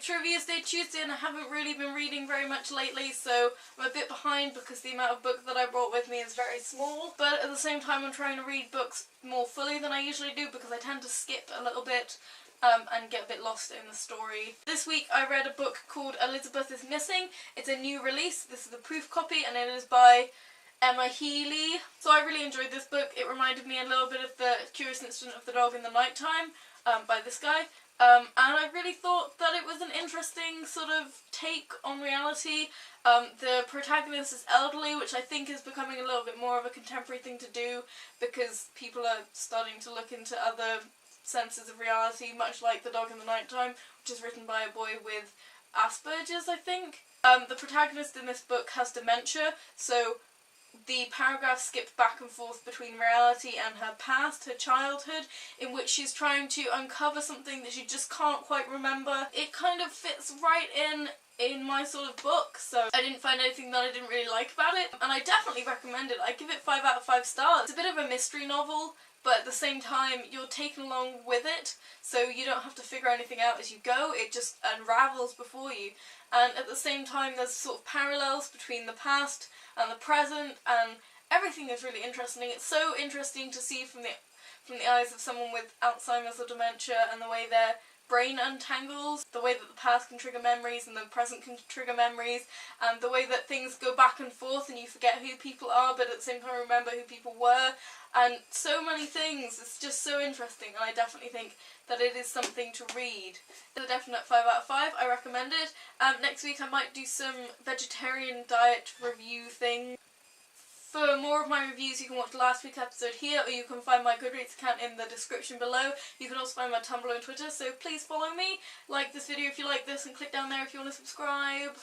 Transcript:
Trivia Day Tuesday and I haven't really been reading very much lately, so I'm a bit behind because the amount of book that I brought with me is very small. But at the same time I'm trying to read books more fully than I usually do because I tend to skip a little bit and get a bit lost in the story. This week I read a book called Elizabeth is Missing. It's a new release. This is the proof copy and it is by Emma Healy. So I really enjoyed this book. It reminded me a little bit of The Curious Incident of the Dog in the Nighttime by this guy. And I really thought that it was an interesting sort of take on reality. The protagonist is elderly, which I think is becoming a little bit more of a contemporary thing to do because people are starting to look into other senses of reality, much like The Dog in the Nighttime, which is written by a boy with Asperger's, I think. The protagonist in this book has dementia, so the paragraphs skip back and forth between reality and her past, her childhood, in which she's trying to uncover something that she just can't quite remember. It kind of fits right in my sort of book, so I didn't find anything that I didn't really like about it, and I definitely recommend it. I give it 5 out of 5 stars. It's a bit of a mystery novel, but at the same time you're taken along with it, so you don't have to figure anything out as you go. It just unravels before you, and at the same time there's sort of parallels between the past and the present, and everything is really interesting. It's so interesting to see from the eyes of someone with Alzheimer's or dementia, and the way their brain untangles, the way that the past can trigger memories and the present can trigger memories, and the way that things go back and forth and you forget who people are but at the same time remember who people were, and so many things. It's just so interesting, and I definitely think that it is something to read. It's a definite 5 out of 5. I recommend it. Next week I might do some vegetarian diet review thing. For more of my reviews you can watch last week's episode here, or you can find my Goodreads account in the description below. You can also find my Tumblr and Twitter, so please follow me, like this video if you like this, and click down there if you want to subscribe.